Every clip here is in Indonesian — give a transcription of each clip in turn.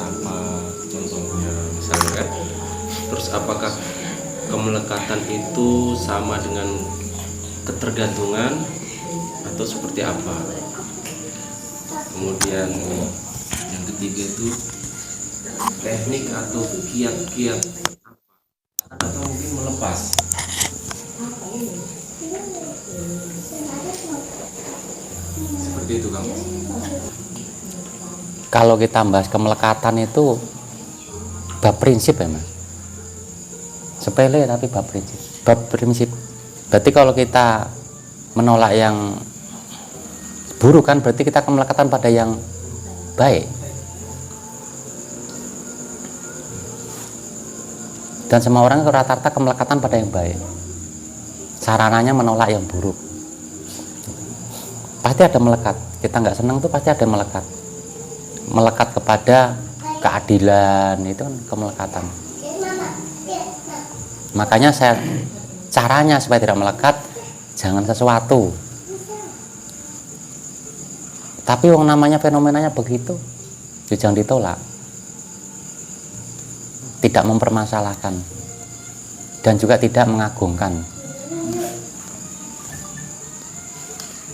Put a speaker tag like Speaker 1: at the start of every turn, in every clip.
Speaker 1: apa contohnya misalnya kan? Terus apakah kemelekatan itu sama dengan ketergantungan atau seperti apa? Kemudian yang ketiga itu teknik atau kiat-kiat atau mungkin melepas. Seperti itu Kang.
Speaker 2: Kalau kita bahas kemelekatan itu bab prinsip ya Mas. Sepele tapi bab prinsip. Bab prinsip. Berarti kalau kita menolak yang buruk kan berarti kita kemelekatan pada yang baik. Dan semua orang rata-rata kemelekatan pada yang baik. Sarananya menolak yang buruk. Pasti ada melekat. Kita nggak senang tuh pasti ada melekat. Melekat kepada keadilan itu kan kemelekatan. Makanya caranya supaya tidak melekat, jangan sesuatu. Tapi yang namanya fenomenanya begitu, jangan ditolak. Tidak mempermasalahkan dan juga tidak mengagungkan.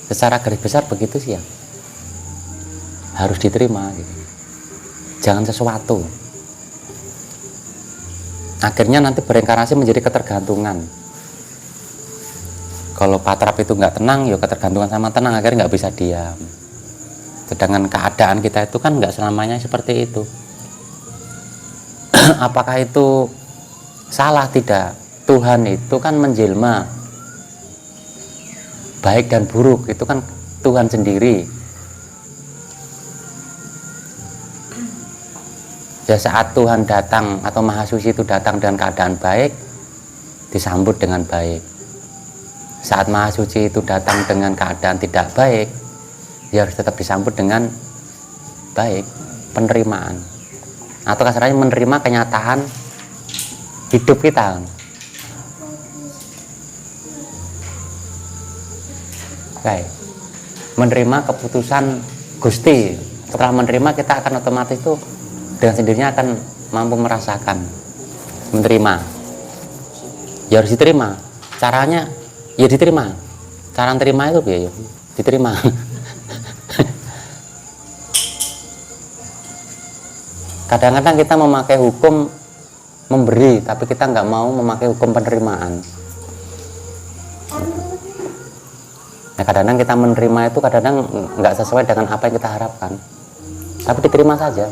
Speaker 2: Secara garis besar begitu sih ya. Harus diterima gitu. Jangan sesuatu. Akhirnya nanti bereinkarnasi menjadi ketergantungan. Kalau patrap itu nggak tenang, ya ketergantungan sama tenang, akhirnya nggak bisa diam. Sedangkan keadaan kita itu kan nggak selamanya seperti itu. Apakah itu salah? Tidak. Tuhan itu kan menjelma baik dan buruk, itu kan Tuhan sendiri. Ya saat Tuhan datang atau Maha Suci itu datang dengan keadaan baik, disambut dengan baik. Saat Maha Suci itu datang dengan keadaan tidak baik, dia harus tetap disambut dengan baik, penerimaan. Atau kasarnya menerima kenyataan hidup kita. Baik. Menerima keputusan Gusti. Setelah menerima kita akan otomatis itu dengan sendirinya akan mampu merasakan, menerima. Ya harus diterima. Caranya ya diterima. Cara terima itu ya diterima. Kadang-kadang kita memakai hukum memberi, tapi kita nggak mau memakai hukum penerimaan. Nah, kadang-kadang kita menerima itu kadang-kadang nggak sesuai dengan apa yang kita harapkan, tapi diterima saja.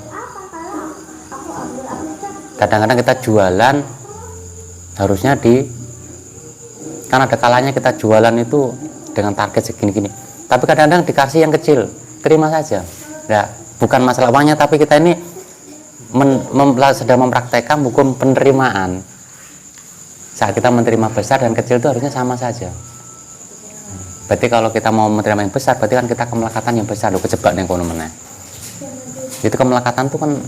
Speaker 2: Kadang-kadang kita jualan harusnya kan ada kalanya kita jualan itu dengan target segini-gini, tapi kadang-kadang dikasih yang kecil, terima saja. Ya, bukan masalah uangnya, tapi kita ini sedang mempraktekkan hukum penerimaan. Saat kita menerima besar dan kecil itu harusnya sama saja. Berarti kalau kita mau menerima yang besar, berarti kan kita kemelekatan yang besar, kejebak yang kono meneh. Itu kemelekatan itu kan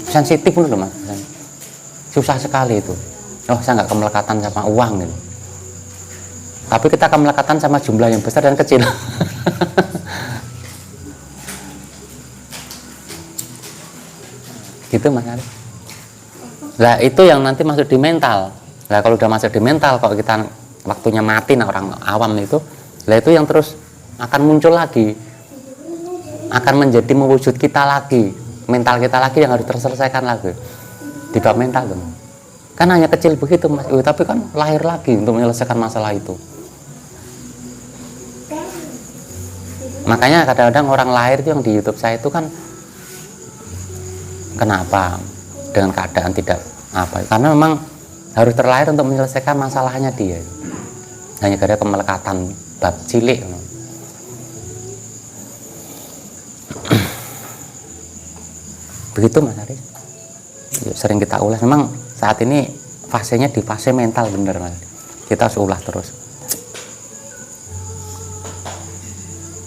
Speaker 2: sensitif loh Mas, susah sekali itu. Oh, saya nggak kemelekatan sama uang gitu, tapi kita kemelekatan sama jumlah yang besar dan kecil. Gitu Mas Ali. Nah itu yang nanti masuk di mental. Nah kalau udah masuk di mental, kalau kita waktunya mati, nah orang awam itu, nah itu yang terus akan muncul lagi, akan menjadi mewujud kita lagi. Mental kita lagi yang harus terselesaikan lagi di bab mental tuh. Kan hanya kecil begitu Mas, tapi kan lahir lagi untuk menyelesaikan masalah itu. Makanya kadang-kadang orang lahir itu yang di YouTube saya itu kan kenapa dengan keadaan tidak apa? Karena memang harus terlahir untuk menyelesaikan masalahnya dia. Hanya gara-gara kemelekatan bab cilik. Begitu Mas Aris. Sering kita ulas. Memang saat ini fasenya di fase mental bener Mas. Kita harus ulah terus.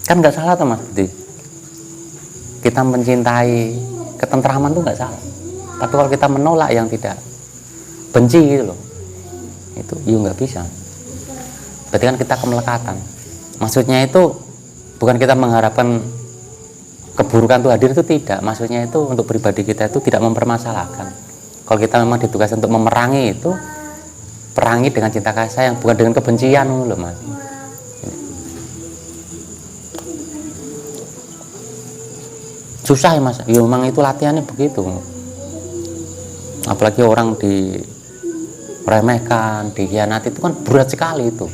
Speaker 2: Kan nggak salah tuh Mas. Kita mencintai ketentraman tuh nggak salah. Tapi kalau kita menolak yang tidak, benci gitu loh, itu nggak bisa. Berarti kan kita kemelekatan. Maksudnya itu bukan kita mengharapkan keburukan itu hadir itu tidak, maksudnya itu untuk pribadi kita itu tidak mempermasalahkan. Kalau kita memang ditugas untuk memerangi itu, perangi dengan cinta kasih sayang, bukan dengan kebencian loh mas. Susah ya mas, ya memang itu latihannya begitu. Apalagi orang diremehkan, dikhianati itu kan berat sekali itu.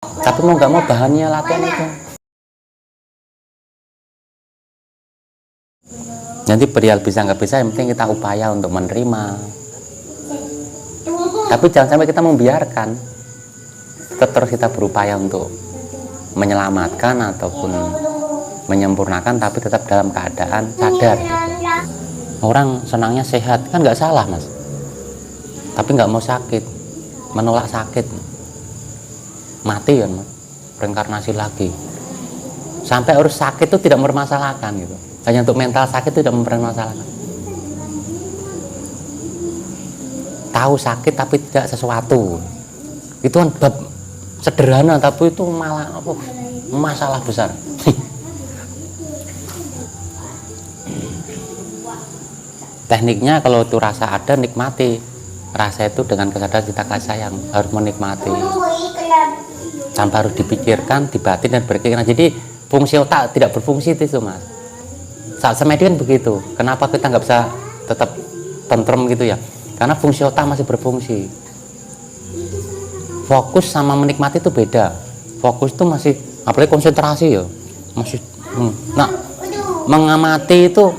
Speaker 2: Tapi mau nggak mau bahannya latihan itu. Nanti perihal bisa nggak bisa, yang penting kita upaya untuk menerima. Tapi jangan sampai kita membiarkan. Terus kita berupaya untuk menyelamatkan ataupun menyempurnakan, tapi tetap dalam keadaan sadar. Orang senangnya sehat, kan nggak salah mas. Tapi nggak mau sakit, menolak sakit, mati kan mas, reinkarnasi lagi. Sampai harus sakit itu tidak mempermasalahkan gitu. Hanya untuk mental sakit itu tidak mempermasalahkan. Tahu sakit tapi tidak sesuatu. Itu kan bab sederhana tapi itu malah masalah besar. Tekniknya kalau itu rasa ada, nikmati. Rasa itu dengan kesadaran cinta kasih sayang, harus menikmati. Tanpa harus dipikirkan, dibatin dan berpikiran. Jadi fungsi otak tidak berfungsi itu mas. Saat semedi kan begitu. Kenapa kita nggak bisa tetap tentrem gitu ya? Karena fungsi otak masih berfungsi. Fokus sama menikmati itu beda. Fokus itu masih, apalagi konsentrasi ya, masih. Nah, mengamati itu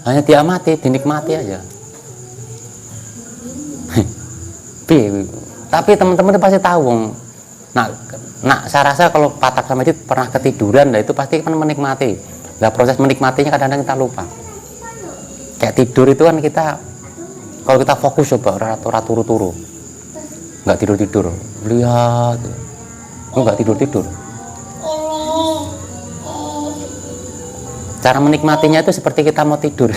Speaker 2: hanya diamati, dinikmati aja. Tapi teman-teman pasti tahu. Nah, saya rasa kalau Patak Samedi pernah ketiduran, nah itu pasti kan menikmati. Nah, proses menikmatinya kadang-kadang kita lupa. Kayak tidur itu kan kita, kalau kita fokus coba turu-turu, nggak tidur-tidur, lihat, nggak tidur-tidur. Cara menikmatinya itu seperti kita mau tidur.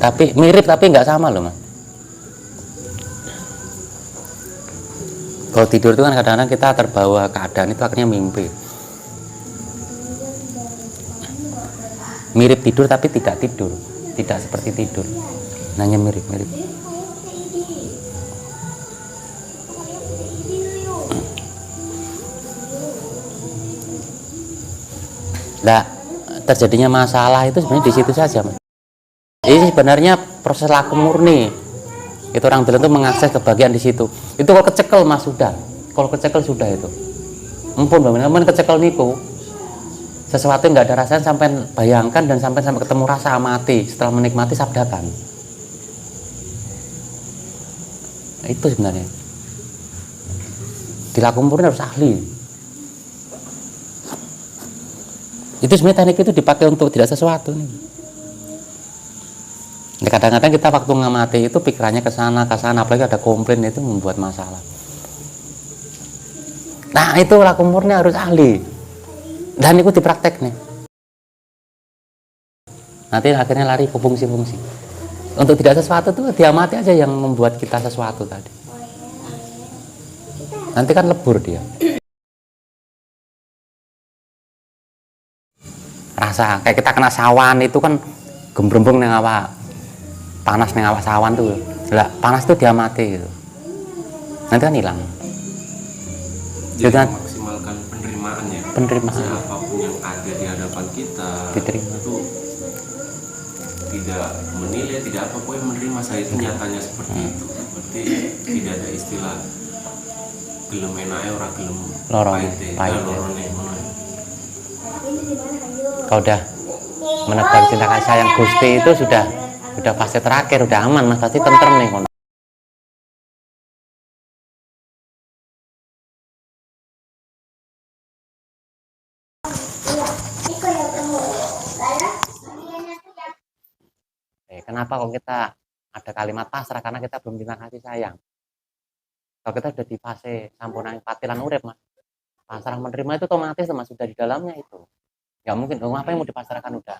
Speaker 2: Tapi mirip tapi nggak sama loh mas. Kalau tidur itu kan kadang-kadang kita terbawa keadaan itu akhirnya mimpi. Mirip tidur tapi tidak tidur, tidak seperti tidur, hanya mirip-mirip. Nah, terjadinya masalah itu sebenarnya di situ saja mas. Ini sebenarnya proses laku murni. Itu orang bilang itu mengakses kebahagiaan di situ. Itu kalau kecekel mas sudah. Kalau kecekel sudah itu. Ampun teman-teman kecekel niku. Sesuatu yang nggak ada rasanya sampai bayangkan dan sampai ketemu rasa amati. Setelah menikmati sabdakan. Nah, itu sebenarnya. Di laku murni harus ahli. Itu sebenarnya teknik itu dipakai untuk tidak sesuatu nih. Nah, kadang-kadang kita waktu ngamati itu pikirannya ke sana, apalagi ada komplain itu membuat masalah. Nah, itu laku murni harus ahli. Dan itu dipraktek nih. Nanti akhirnya lari ke fungsi-fungsi. Untuk tidak sesuatu itu diamati aja yang membuat kita sesuatu tadi. Nanti kan lebur dia. Rasa kayak kita kena sawan itu kan gembrembeng ning awak. Panas ning awak sawan tuh. Lah, panas tuh diamati gitu. Nanti kan hilang.
Speaker 1: Jadi maksimalkan penerimaannya.
Speaker 2: Penerimaan.
Speaker 1: Apapun yang ada di hadapan kita
Speaker 2: Diterima.
Speaker 1: itu tidak menilai, tidak apa pokoknya menerima saya itu nyatanya seperti itu. Berarti tidak ada istilah gelem enake ora gelem lorone.
Speaker 2: Kalau udah menebar cinta kasih sayang Gusti itu sudah fase terakhir, udah aman mas, pasti tentrem nih. Kenapa kalau kita ada kalimat pasrah? Karena kita belum cinta kasih sayang. Kalau kita sudah di fase sampurna patilan urip mas, pasrah menerima itu otomatis mas, sudah di dalamnya itu. Nggak mungkin dong, apa yang mau dipasrahkan udah.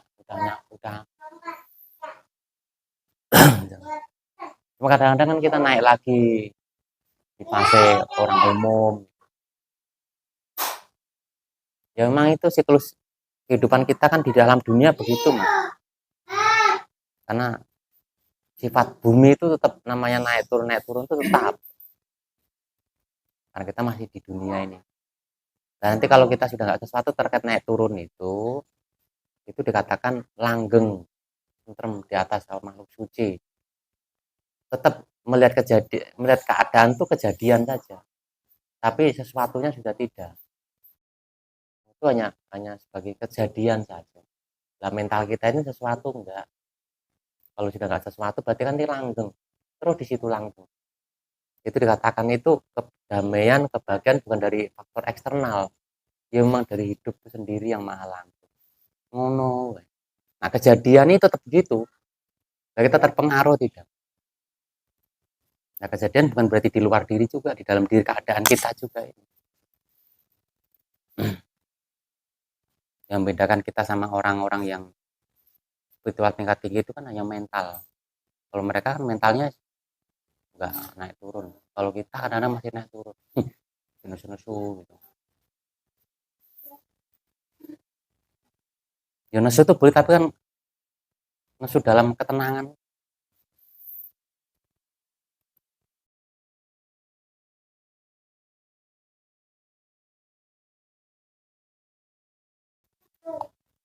Speaker 2: Cuma kadang-kadang kan kita naik lagi di fase orang umum. Ya memang itu siklus kehidupan kita kan di dalam dunia begitu Mas. Karena sifat bumi itu tetap namanya naik turun itu tetap. Karena kita masih di dunia ini. Dan nanti kalau kita sudah nggak sesuatu terkait naik turun itu dikatakan langgeng, tentrem di atas makhluk suci. Tetap melihat keadaan itu kejadian saja. Tapi sesuatunya sudah tidak. Itu hanya sebagai kejadian saja. Lah mental kita ini sesuatu enggak. Kalau sudah nggak sesuatu berarti kan ini langgeng. Terus di situ langgeng. Itu dikatakan itu kedamaian, kebahagiaan bukan dari faktor eksternal. Ya memang dari hidup itu sendiri yang maha langgeng. Ngono. Nah kejadian itu tetap begitu. Nah, kita terpengaruh tidak. Nah kejadian bukan berarti di luar diri juga, di dalam diri keadaan kita juga ini. Yang membedakan kita sama orang-orang yang spiritual tingkat tinggi itu kan hanya mental. Kalau mereka kan mentalnya enggak naik turun. Kalau kita kadang-kadang masih naik turun. Nesu-nesu gitu. Ya nesu itu boleh tapi kan nesu dalam ketenangan.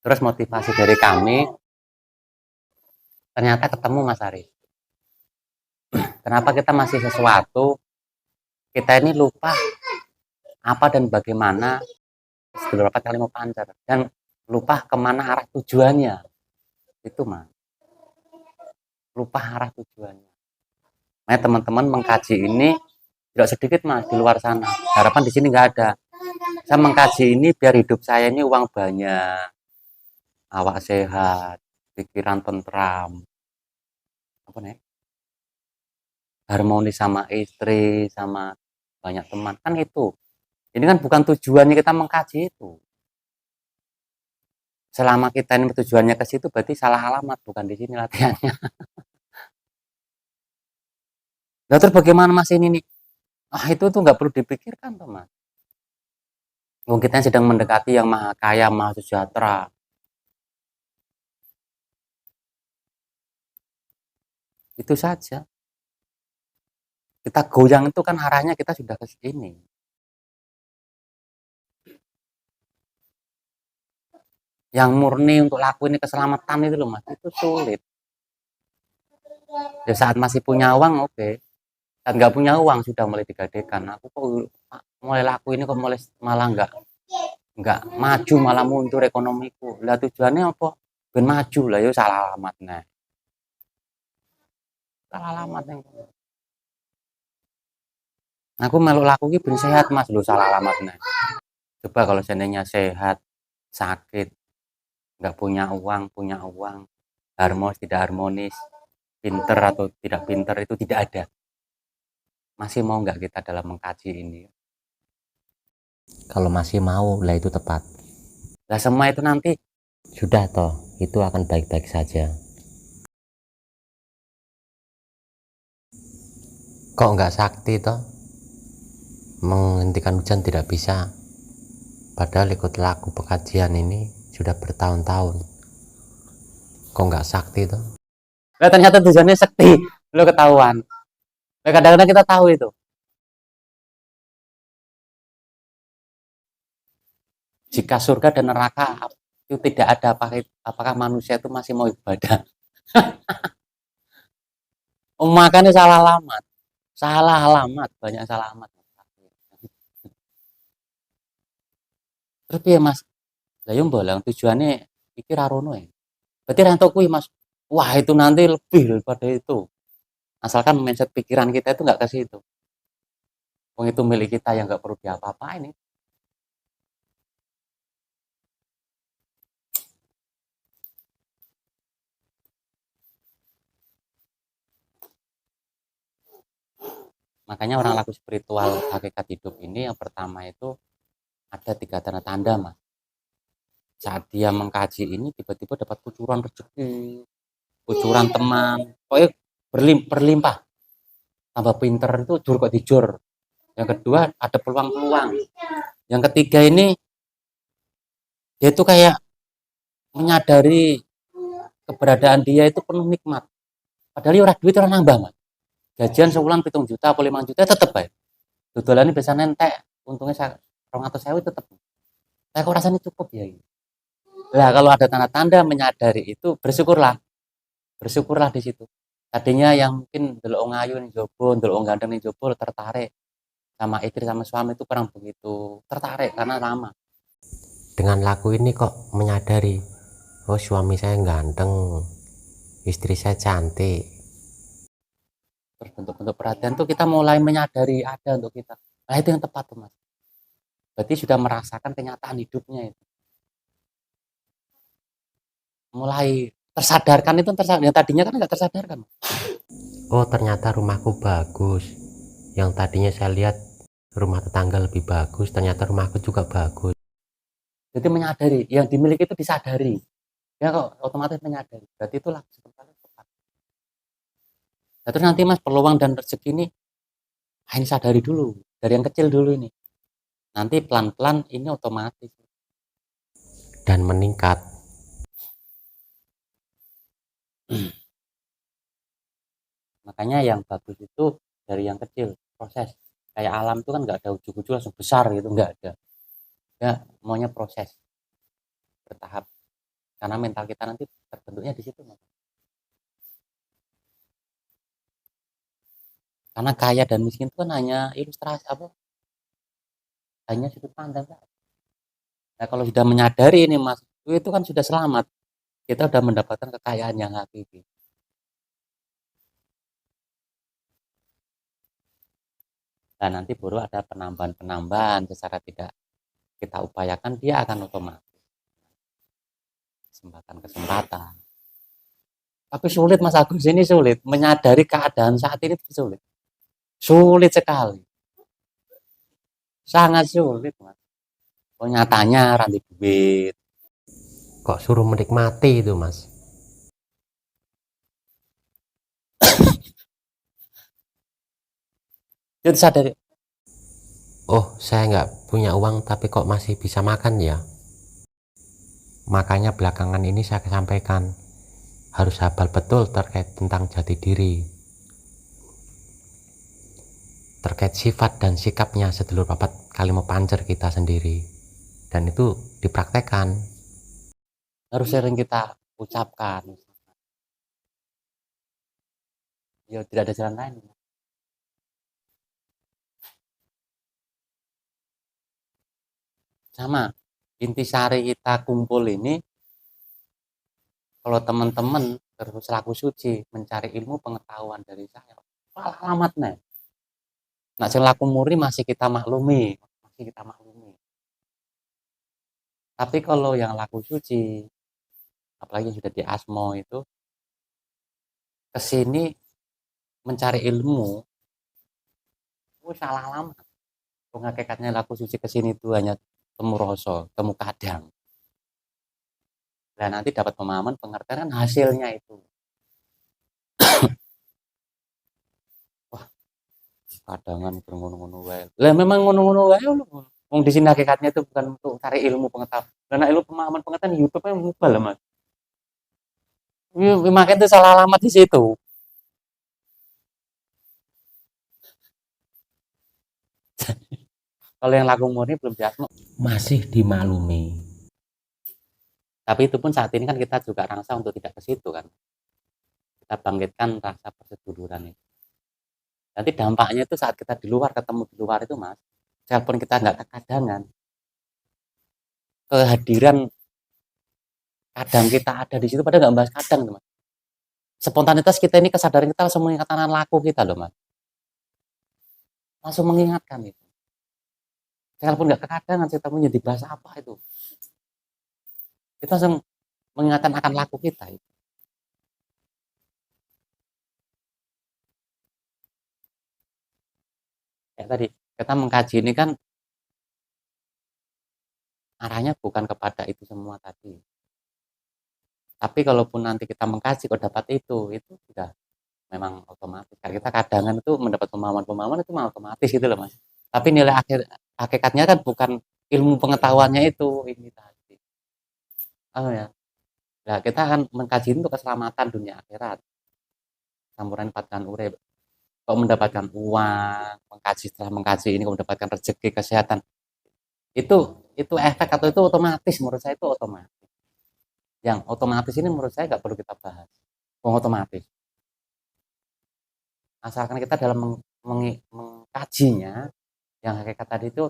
Speaker 2: Terus motivasi dari kami ternyata ketemu Mas Ari. Kenapa kita masih sesuatu? Kita ini lupa apa dan bagaimana beberapa kali mau pancar dan lupa kemana arah tujuannya. Itu Mas. Lupa arah tujuannya. Nah, teman-teman mengkaji ini tidak sedikit Mas di luar sana. Harapan di sini nggak ada. Saya mengkaji ini biar hidup saya ini uang banyak, awak sehat, pikiran tentram, apa nih? Harmoni sama istri, sama banyak teman kan itu. Ini kan bukan tujuannya kita mengkaji itu. Selama kita ini tujuannya ke situ berarti salah alamat, bukan di sini latihannya. Nah, terus bagaimana Mas ini nih? Itu tuh nggak perlu dipikirkan tuh Mas. Kita sedang mendekati yang maha kaya, maha sejahtera. Itu saja. Kita goyang itu kan arahnya kita sudah ke sini. Yang murni untuk lakuin keselamatan itu loh Mas, itu sulit. Ya saat masih punya uang oke. Saat nggak punya uang sudah mulai digadekan. Aku kok mulai laku ini kok mulai malah nggak maju malah mundur ekonomiku. Lah tujuannya apa? Ben maju lah yo salah alamat nah. Salah alamat yang aku meluk laku ki ben sehat Mas lho salah alamat nah. Coba kalau seandainya sehat, sakit, nggak punya uang, harmonis, tidak harmonis, pinter atau tidak pinter itu tidak ada. Masih mau nggak kita dalam mengkaji ini? Kalau masih mau, lah itu tepat. Lah semua itu nanti sudah toh, itu akan baik-baik saja. Kok nggak sakti toh? Menghentikan hujan tidak bisa. Padahal ikut laku pekajian ini sudah bertahun-tahun. Kok nggak sakti toh? Nah, ternyata tujuannya sakti, lo ketahuan. Nah, kadang-kadang kita tahu itu. Jika surga dan neraka itu tidak ada, apakah manusia itu masih mau ibadah? Makanya salah alamat, banyak salah alamat. Terus ya Mas, lah yo mbolang tujuannya iki ra rono ya. Berarti rantok kuwi Mas. Wah, itu nanti lebih daripada itu. Asalkan mindset pikiran kita itu nggak ke situ. Wong itu milik kita yang nggak perlu diapa-apain ini. Makanya orang laku spiritual hakikat hidup ini yang pertama itu ada 3 tanda-tanda Mas. Saat dia mengkaji ini tiba-tiba dapat kucuran rezeki, kucuran teman, pokoknya berlimpah. Tambah pinter itu jur kok dijur. Yang kedua ada peluang-peluang. Yang ketiga ini Dia itu kayak menyadari keberadaan dia itu penuh nikmat. Padahal orang duit orang nambah mas. Gajian sebulan 7 juta, 5 juta tetep baik. Dodolan ini bisa nentek, untungnya saya 200.000 tetep. Saya kok rasanya cukup ya. Nah kalau ada tanda-tanda menyadari itu bersyukurlah, bersyukurlah di situ. Tadinya yang mungkin delok wong ayu ning jobo, delok wong ganteng ning jobo tertarik sama istri sama suami itu kurang begitu tertarik karena lama.
Speaker 3: Dengan laku ini kok menyadari, oh suami saya ganteng, istri saya cantik.
Speaker 2: Terus bentuk-bentuk perhatian tuh kita mulai menyadari ada untuk kita. Nah itu yang tepat tuh mas. Berarti sudah merasakan kenyataan hidupnya itu. Mulai tersadarkan itu tersadarkan. Yang tadinya kan nggak tersadarkan.
Speaker 3: Oh ternyata rumahku bagus. Yang tadinya saya lihat rumah tetangga lebih bagus, ternyata rumahku juga bagus.
Speaker 2: Jadi menyadari, yang dimiliki itu disadari. Ya kok otomatis menyadari. Berarti itulah sebetulnya tepat. Nah, terus nanti mas peluang dan rezeki ini hanya sadari dulu. Dari yang kecil dulu ini. Nanti pelan-pelan ini otomatis.
Speaker 3: Dan meningkat.
Speaker 2: Makanya yang bagus itu dari yang kecil. Proses. Kayak alam itu kan nggak ada ujung-ujung langsung besar gitu. Nggak ada. Ya maunya proses. Bertahap. Karena mental kita nanti terbentuknya di situ. Karena kaya dan miskin itu kan hanya ilustrasi apa? Hanya sudut pandang. Nah kalau sudah menyadari ini mas, itu kan sudah selamat. Kita sudah mendapatkan kekayaan yang hakiki. Dan nanti baru ada penambahan-penambahan secara tidak kita upayakan, dia akan otomatis. Kesempatan-kesempatan. Tapi sulit Mas Agus, ini sulit. Menyadari keadaan saat ini sulit. Sulit sekali. Sangat sulit Mas. Oh, nyatanya ranti duit.
Speaker 3: Kok suruh menikmati itu mas?
Speaker 2: Itu sadari.
Speaker 3: Oh saya nggak punya uang tapi kok masih bisa makan ya? Makanya belakangan ini saya sampaikan harus hafal betul terkait tentang jati diri, terkait sifat dan sikapnya sedulur papat Kalimo Pancer kita sendiri, dan itu dipraktekkan.
Speaker 2: Harus sering kita ucapkan. Ya tidak ada jalan lain. Sama. Intisari kita kumpul ini, kalau teman-teman terus laku suci mencari ilmu pengetahuan dari saya, alamatnya. Nah, sing laku murni masih kita maklumi, Tapi kalau yang laku suci, apalagi yang sudah di asmo itu, kesini mencari ilmu, salah alamat. Hakikatnya laku suci kesini itu hanya temu rasa, temu kadang. Dan nanti dapat pemahaman, pengertian kan hasilnya itu. Wah, kadangan ngono-ngono wae. Lah memang ngono-ngono wae lho. Wong di sini hakikatnya itu bukan untuk cari ilmu pengetahuan. Karena ilmu pemahaman pengetahuan YouTube-nya mubal lah, Mas. Makanya itu salah alamat di situ. Kalau yang laku murni belum diasmo
Speaker 3: Masih dimaklumi.
Speaker 2: Tapi itu pun saat ini kan kita juga rangsa untuk tidak ke situ kan. Kita bangkitkan rasa perseduluran itu. Nanti dampaknya itu saat kita di luar, ketemu di luar itu mas, walaupun kita nggak kekadangan, kehadiran kadang kita ada di situ pada nggak bahas kadang tuh mas. Spontanitas kita ini, kesadaran kita langsung mengingatkan laku kita loh mas. Langsung mengingatkan itu. Walaupun nggak kekadangan, kita punya dibahas apa itu. Kita langsung mengingatkan akan laku kita itu. Kayak tadi kita mengkaji ini kan arahnya bukan kepada itu semua tadi. Tapi kalaupun nanti kita mengkaji kok dapat itu sudah memang otomatis. Kayak kita kadangan itu mendapat pemahaman-pemahaman itu memang otomatis gitu loh mas. Tapi nilai hakikatnya kan bukan ilmu pengetahuannya itu ini tadi. ya. Nah, kita akan mengkaji itu keselamatan dunia akhirat. Campuran pakan urip. Kok mendapatkan uang, mengkaji setelah mengkaji ini kok mendapatkan rezeki, kesehatan. Itu efek atau itu otomatis, menurut saya itu otomatis. Yang otomatis ini menurut saya nggak perlu kita bahas. Otomatis. Asalkan kita dalam mengkajinya, yang hakikat tadi itu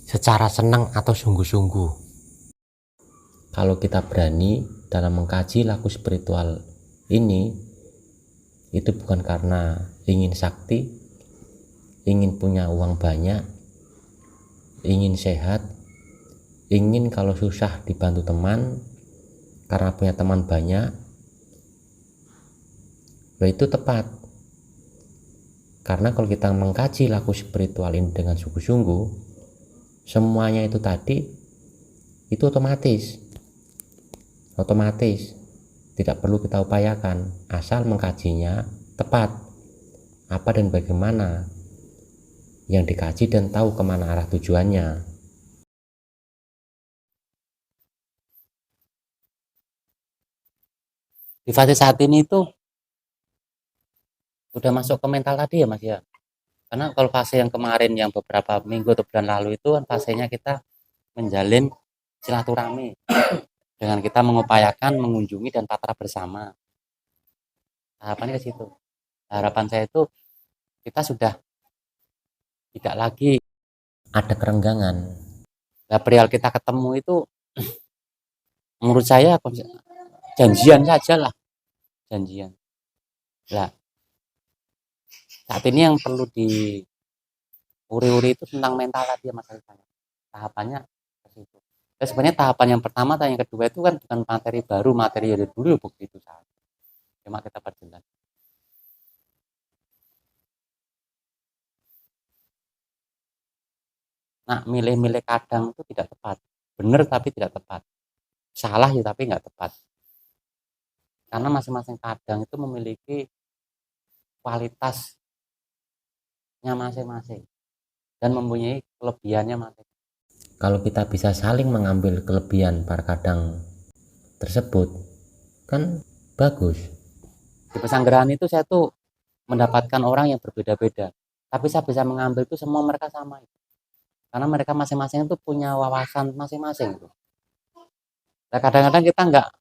Speaker 3: secara senang atau sungguh-sungguh. Kalau kita berani dalam mengkaji laku spiritual ini, itu bukan karena ingin sakti, ingin punya uang banyak, ingin sehat, ingin kalau susah dibantu teman karena punya teman banyak. Itu tepat. Karena kalau kita mengkaji laku spiritual ini dengan sungguh-sungguh, semuanya itu tadi itu otomatis tidak perlu kita upayakan, asal mengkajinya tepat apa dan bagaimana yang dikaji dan tahu kemana arah tujuannya.
Speaker 2: di fase saat ini itu udah masuk ke mental tadi ya Mas ya. Karena kalau fase yang kemarin yang beberapa minggu atau bulan lalu itu kan fasenya kita menjalin silaturahmi dengan kita mengupayakan mengunjungi dan patra bersama. Harapannya ke situ. Harapan saya itu kita sudah tidak lagi
Speaker 3: Ada kerenggangan.
Speaker 2: nah, perihal kita ketemu itu menurut saya janjian saja lah, janjian. Nah, saat ini yang perlu diuri-uri itu tentang mental tadi ya Mas Alifan. Tahapannya ke situ. Dan sebenarnya tahapan yang pertama dan yang kedua itu kan bukan materi baru, materi dari dulu begitu saja. Cuma kita perjelas. Nah, milih-milih kadang itu tidak tepat. Benar tapi tidak tepat. Salah ya tapi nggak tepat. Karena masing-masing kadang itu memiliki kualitasnya masing-masing dan mempunyai kelebihannya masing.
Speaker 3: Kalau kita bisa saling mengambil kelebihan para kadang tersebut, kan bagus.
Speaker 2: Di pesanggrahan itu saya tuh mendapatkan orang yang berbeda-beda. Tapi saya bisa mengambil itu semua mereka sama. Karena mereka masing-masing itu punya wawasan masing-masing. Nah, kadang-kadang kita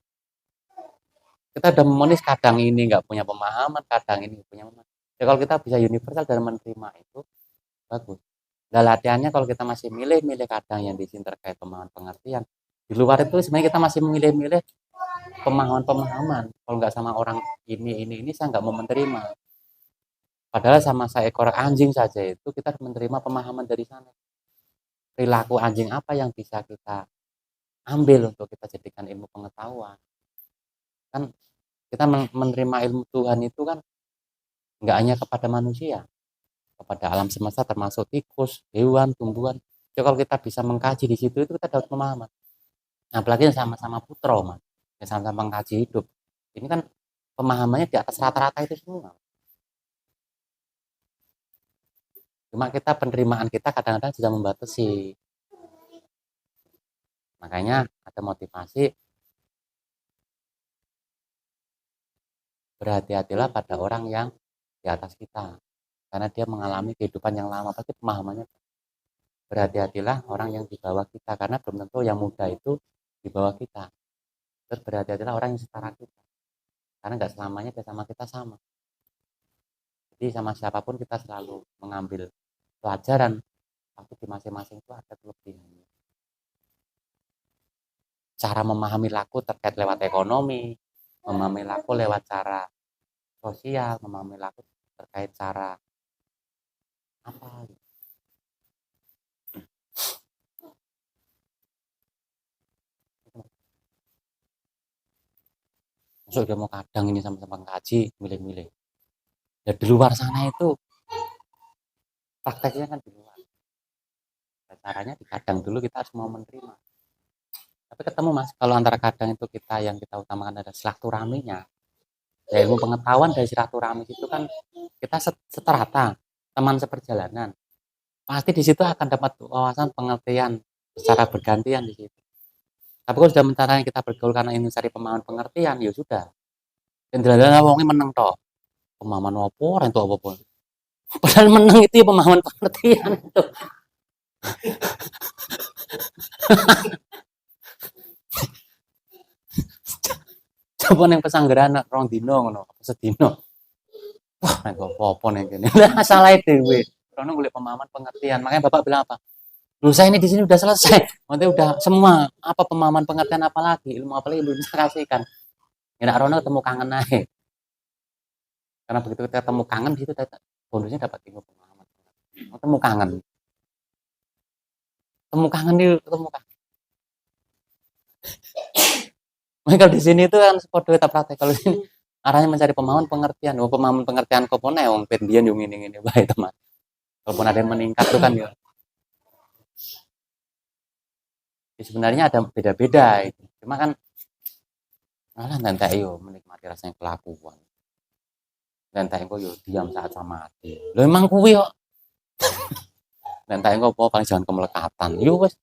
Speaker 2: udah memonis kadang ini nggak punya pemahaman, kadang ini punya pemahaman. Ya, kalau kita bisa universal dalam menerima itu bagus. Nah, latihannya kalau kita masih milih-milih kadang yang di sini terkait pemahaman pengertian, di luar itu sebenarnya kita masih memilih-milih pemahaman-pemahaman. Kalau nggak sama orang ini saya nggak mau menerima. Padahal sama seekor anjing saja itu kita menerima pemahaman dari sana. Perilaku anjing apa yang bisa kita ambil untuk kita jadikan ilmu pengetahuan. Kan kita menerima ilmu Tuhan itu kan nggak hanya kepada manusia, kepada alam semesta termasuk tikus, hewan, tumbuhan. Jadi kalau kita bisa mengkaji di situ itu kita dapat pemahaman. Nah, apalagi sama-sama putra, Mas. Yang sama-sama mengkaji hidup. Ini kan pemahamannya di atas rata-rata itu semua. Cuma kita penerimaan kita kadang-kadang sudah membatasi. Makanya ada motivasi berhati-hatilah pada orang yang di atas kita. Karena dia mengalami kehidupan yang lama, pasti pemahamannya. Berhati-hatilah orang yang di bawah kita, karena belum tentu yang muda itu di bawah kita. Terus berhati-hatilah orang yang setara kita, karena nggak selamanya dia sama kita sama. Jadi sama siapapun kita selalu mengambil pelajaran, tapi di masing-masing itu ada kelebihannya. Cara memahami laku terkait lewat ekonomi, memahami laku lewat cara sosial, memahami laku terkait cara apa gitu. Masuk udah mau kadang ini sama-sama ngaji, milih-milih. Ya di luar sana itu prakteknya kan di luar. Nah, caranya di kadang dulu kita harus mau menerima. Tapi ketemu Mas, kalau antara kadang itu yang kita utamakan adalah silaturahminya. Ya ilmu pengetahuan dari silaturahmi itu kan kita seterata, teman seperjalanan. Pasti di situ akan dapat wawasan pengertian secara bergantian di situ. Tapi kalau sudah mencari kita bergaul karena ingin mencari pemahaman pengertian, ya sudah. Dan dalam wongnya menang toh. Pemahaman apa orang itu apa pun. Padahal menang itu ya pemahaman pengertian itu. Coba yang pesanggeran rong dino ngono, apa sedino. Wah, nek apa-apa ning kene. Lah salah dhewe. Karena golek pemahaman pengertian. Makanya Bapak bilang apa? Loh, saya ini di sini udah selesai. Nanti udah semua apa pemahaman pengertian apa lagi, ilmu apa lagi belum bisa kasihkan. Ya nak rono ketemu kangen aja. Karena begitu kita ketemu kangen di situ bonusnya dapat ilmu pemahaman. Ketemu kangen. Ketemu kangen itu ketemu kangen. Makanya kalau di sini itu kan sepodo kita praktek, kalau ini arahnya mencari pemahaman pengertian. Oh, pemahaman pengertian kok pun wong pendian yo ngene-ngene bae teman. Walaupun ada yang meningkat itu kan ya. Sebenarnya ada beda-beda itu. Cuma kan malah nanti yo menikmati rasanya kelakuan. Dan tak engko yo diam saat sama hati. Lho emang kuwi kok. Dan tak engko apa paling jangan kemelekatan. Yo wis.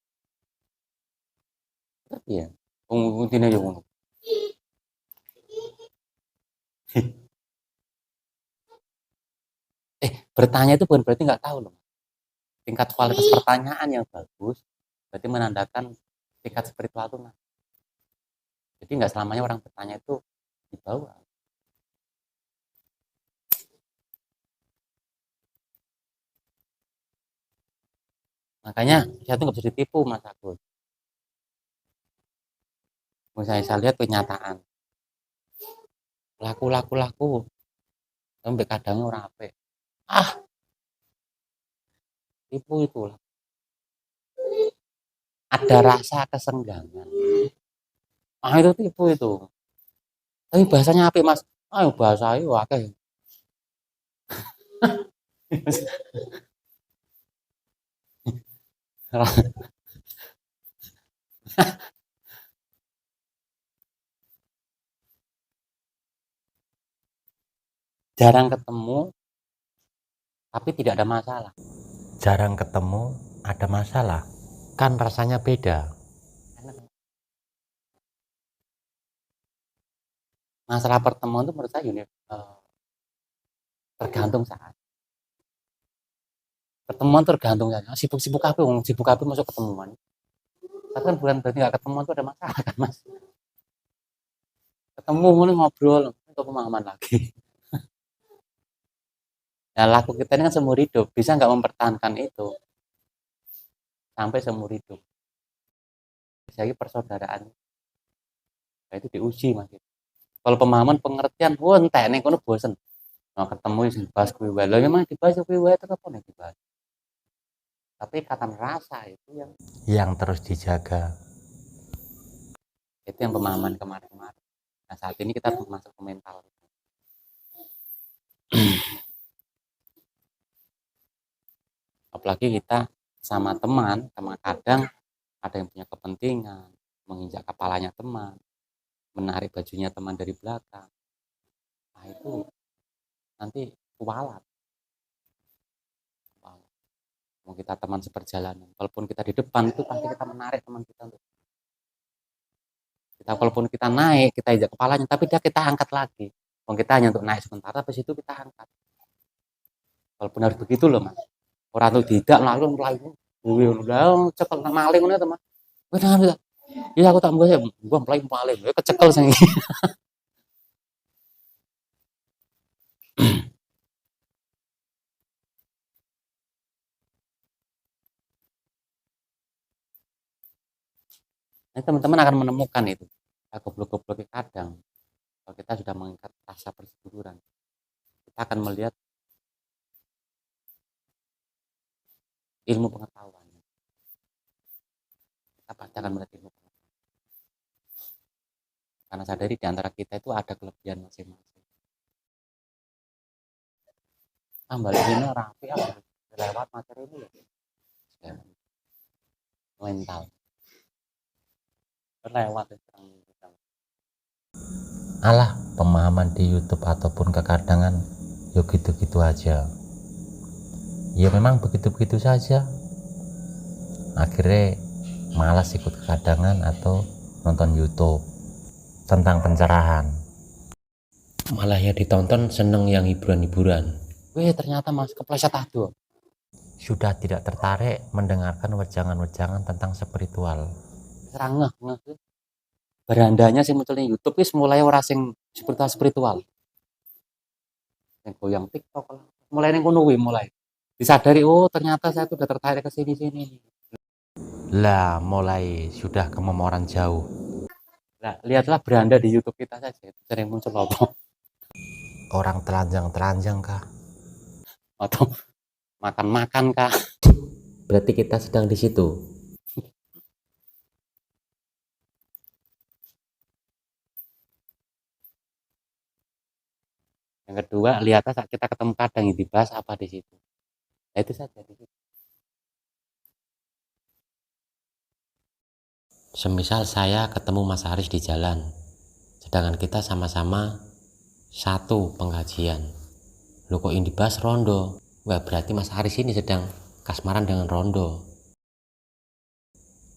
Speaker 2: Iya. Wong intine yo ngono. Bertanya itu bukan berarti nggak tahu loh. Tingkat kualitas pertanyaan yang bagus berarti menandakan tingkat spiritual itu nah. Jadi nggak selamanya orang bertanya itu di bawah. Makanya saya tuh nggak bisa ditipu Mas Agus. Misalnya saya lihat kenyataan laku sampai kadang orang apa tipu itulah ada rasa kesenggangan itu tipu itu tapi bahasanya apa Mas ayo bahasa ayo akeh jarang ketemu tapi tidak ada masalah. Jarang ketemu ada masalah kan rasanya beda. Masalah pertemuan itu menurut saya ini tergantung saat pertemuan tergantung saja sibuk apa masuk ketemuan tapi kan bukan berarti nggak ketemuan itu ada masalah kan Mas. Ketemu ngobrol untuk pemahaman lagi. Nah, laku kita ini kan seumur hidup, bisa nggak mempertahankan itu sampai seumur hidup. Jadi persaudaraan nah, itu diuji Mas. Kalau pemahaman pengertian, entek nih kono bosen. Nah, ketemu sing bahas kuwi wae. Lah memang dibahas kuwi wae terus apa nih dibahas. Tapi ikatan rasa itu yang terus dijaga. Itu yang pemahaman kemarin-kemarin. Nah, saat ini kita masuk ke mental. Apalagi kita sama teman kadang ada yang punya kepentingan menginjak kepalanya teman, menarik bajunya teman dari belakang. Nah itu nanti kualat. Mau kita teman seperjalanan, walaupun kita di depan itu pasti kita menarik teman kita untuk kita, walaupun kita naik kita injak kepalanya tapi kita angkat lagi. Kalau kita hanya untuk naik sementara, habis itu kita angkat. Walaupun harus begitu loh Mas. Orang tuh tidak lalu mulai udah cekel maling ngono teman. Benar. Iya aku tak mbah gua maling kecekel sing. Nah, teman-teman akan menemukan itu. Goblok-gobloknya kadang kalau kita sudah mengikat rasa persetujuan, kita akan melihat ilmu pengetahuan. Kita pasti akan melihat ilmu pengetahuan. Karena sadari di antara kita itu ada kelebihan masing-masing. Tambah ini rapi lewat materi ini ya. Mental. Lewat alah pemahaman di YouTube ataupun kekadangan yuk gitu-gitu aja ya memang begitu-begitu saja akhirnya malas ikut kekadangan atau
Speaker 3: nonton YouTube tentang pencerahan. Malah ya ditonton seneng yang hiburan-hiburan.
Speaker 2: Wih, ternyata Mas kepleset ado.
Speaker 3: Sudah tidak tertarik mendengarkan wejangan-wejangan tentang spiritual.
Speaker 2: Serang ngeh. Berandanya sih muncul di YouTube wis mulai ora sing spiritual. Yang goyang TikTok lah. Mulai ning kono kuwi mulai. Disadari oh ternyata saya tuh udah tertarik ke sini.
Speaker 3: Lah mulai sudah kememoran jauh.
Speaker 2: Nah, lihatlah beranda di YouTube kita saja itu sering muncul apa?
Speaker 3: Orang telanjang-telanjang kah?
Speaker 2: Atau makan-makan kah?
Speaker 3: Berarti kita sedang di situ.
Speaker 2: Yang kedua, lihatlah saat kita ketemu kadang yang dibahas apa di situ. Nah, itu saja di situ.
Speaker 3: Semisal saya ketemu Mas Haris di jalan, sedangkan kita sama-sama satu pengajian. Loh kok yang dibahas rondo? Wah berarti Mas Haris ini sedang kasmaran dengan rondo.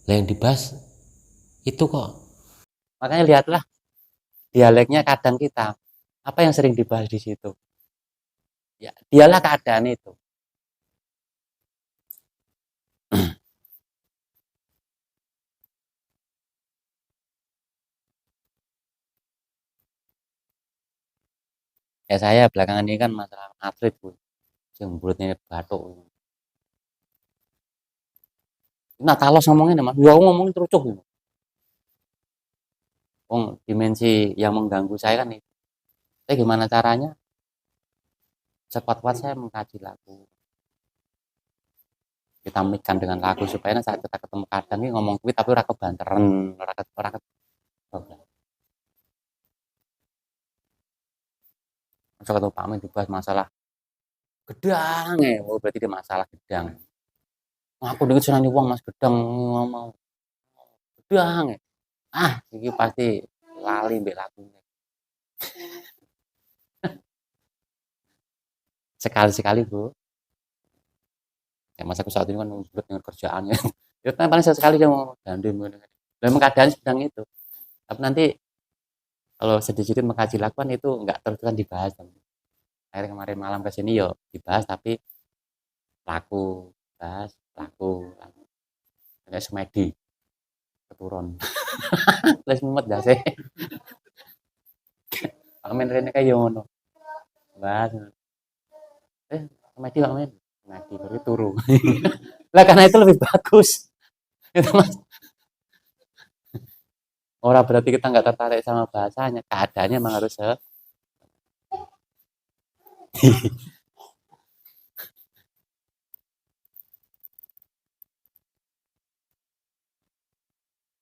Speaker 3: Lah yang dibahas itu kok.
Speaker 2: Makanya lihatlah dialeknya kadang kita. Apa yang sering dibahas di situ? Ya, dialah keadaan itu. Ya saya belakangan ini kan masalah atlet Bu. Yang mulutnya batuk. Nah, kalau ngomongin Mas, ya aku ngomongin terus gitu. Oh, dimensi yang mengganggu saya kan itu. Tapi gimana caranya? Sekuat-kuat saya mengkaji lagu. Kita mikirkan dengan lagu supaya saat kita ketemu kadang ini ngomong kuwi tapi ora kebanteran, ora Masuk ketemu Pak Amin dibahas masalah gedang ya, oh berarti dia masalah gedang. Aku dengar senang uang Mas gedang ngomong gedang ya. Ini pasti lali mbek lagunya. Sekali-sekali Bu. Ya masa aku saat ini kan buat dengan kerjaannya. Ya kan paling sekali dia mau gandum. Memang keadaan sedang itu. Tapi nanti kalau sedikit mengkaji lakukan itu enggak terus dibahas. Akhirnya kemarin malam ke sini yo dibahas tapi laku, bahas laku. Kayak semedi keturun. Les mumet dah sih. Amin rene kayak ngono. Bahas. Semedi Amin. Semedi baru turu. Lah karena itu lebih bagus. Itu Mas. Orang berarti kita nggak tertarik sama bahasanya, keadaannya emang harus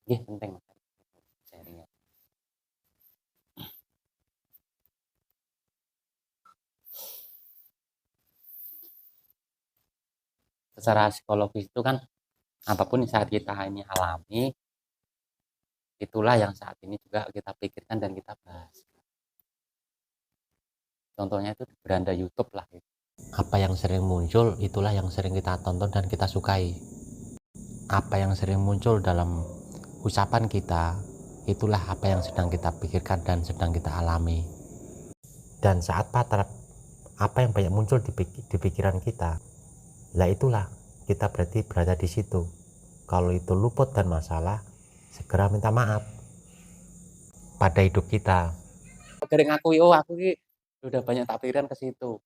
Speaker 2: penting Mas. Sharingnya. Secara psikologis itu kan apapun yang saat kita ini alami itulah yang saat ini juga kita pikirkan dan kita bahas. Contohnya itu beranda YouTube lah. Gitu.
Speaker 3: Apa yang sering muncul itulah yang sering kita tonton dan kita sukai. Apa yang sering muncul dalam ucapan kita itulah apa yang sedang kita pikirkan dan sedang kita alami. Dan saat patrap apa yang banyak muncul di pikiran kita, lah itulah kita berarti berada di situ. Kalau itu luput dan masalah, segera minta maaf pada hidup kita.
Speaker 2: Dari ngakui oh aku ini udah banyak tak pikiran ke situ.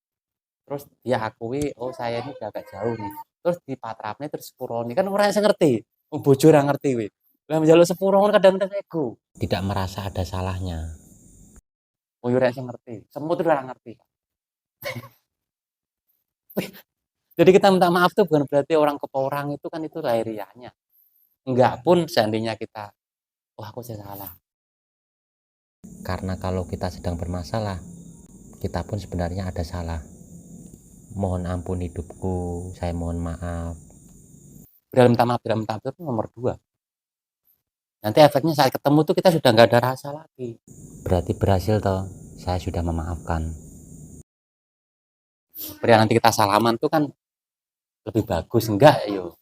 Speaker 2: Terus dia akui oh saya ini udah agak jauh nih. Terus di patrapnya terus sepuroni kan orang yang ngerti. Bojo ora ngerti weh. Lah njaluk sepuro kadang-kadang ego.
Speaker 3: Tidak merasa ada salahnya.
Speaker 2: Oh yo rek ngerti. Semut itu ora ngerti. Jadi kita minta maaf tuh bukan berarti orang ke orang itu kan itu lahiriahnya. Enggak pun seandainya kita oh aku salah.
Speaker 3: Karena kalau kita sedang bermasalah, kita pun sebenarnya ada salah. Mohon ampun hidupku, saya mohon maaf.
Speaker 2: Dalam minta maaf itu nomor 2. Nanti efeknya saat ketemu tuh kita sudah nggak ada rasa lagi.
Speaker 3: Berarti berhasil toh, saya sudah memaafkan.
Speaker 2: Kemudian nanti kita salaman tuh kan lebih bagus enggak yo.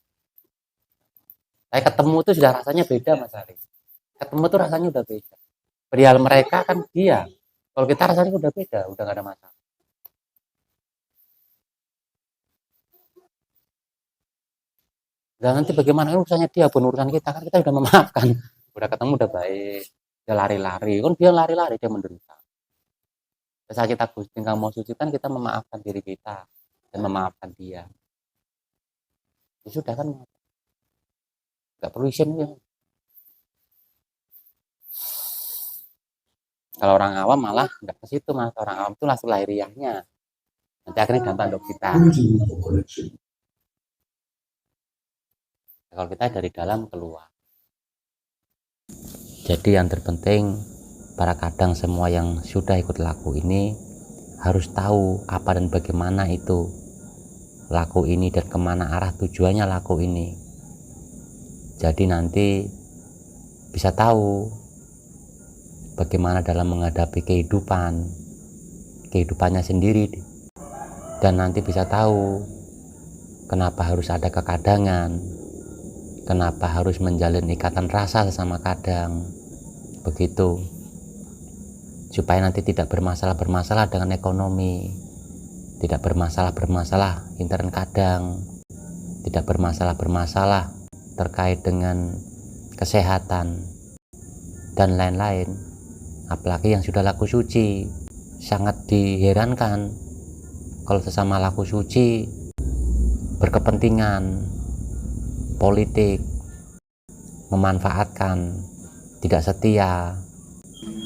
Speaker 2: Saya ketemu tuh sudah rasanya beda Mas Ari. ketemu tuh rasanya udah beda. Perihal mereka kan dia, kalau kita rasanya udah beda, udah gak ada masalah. Dan nanti bagaimana urusannya dia, bukan urusan kita, kan kita udah memaafkan, udah ketemu udah baik, dia lari-lari, kan dia lari-lari, dia menderita. Saat kita Gusti nggak mau suci kan kita memaafkan diri kita dan memaafkan dia. Ya sudah kan, nggak perlu izin ya. Kalau orang awam malah nggak ke situ, mas. Orang awam itu langsung lahiriahnya. Nanti akhirnya dampak untuk kita. Kalau kita dari dalam keluar.
Speaker 3: Jadi yang terpenting, para kadang semua yang sudah ikut laku ini harus tahu apa dan bagaimana itu laku ini dan kemana arah tujuannya laku ini. Jadi nanti bisa tahu bagaimana dalam menghadapi kehidupannya sendiri, dan nanti bisa tahu kenapa harus ada kekadangan, kenapa harus menjalin ikatan rasa sesama kadang, begitu, supaya nanti tidak bermasalah dengan ekonomi, tidak bermasalah intern kadang, tidak bermasalah terkait dengan kesehatan dan lain-lain. Apalagi yang sudah laku suci, sangat diherankan kalau sesama laku suci berkepentingan politik, memanfaatkan, tidak setia.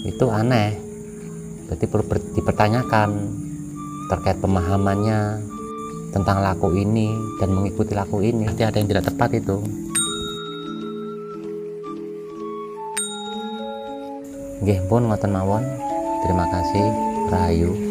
Speaker 3: Itu aneh. Berarti perlu dipertanyakan terkait pemahamannya tentang laku ini dan mengikuti laku ini. Nanti ada yang tidak tepat itu. Nggih pun ngoten mawon. Terima kasih. Rahayu.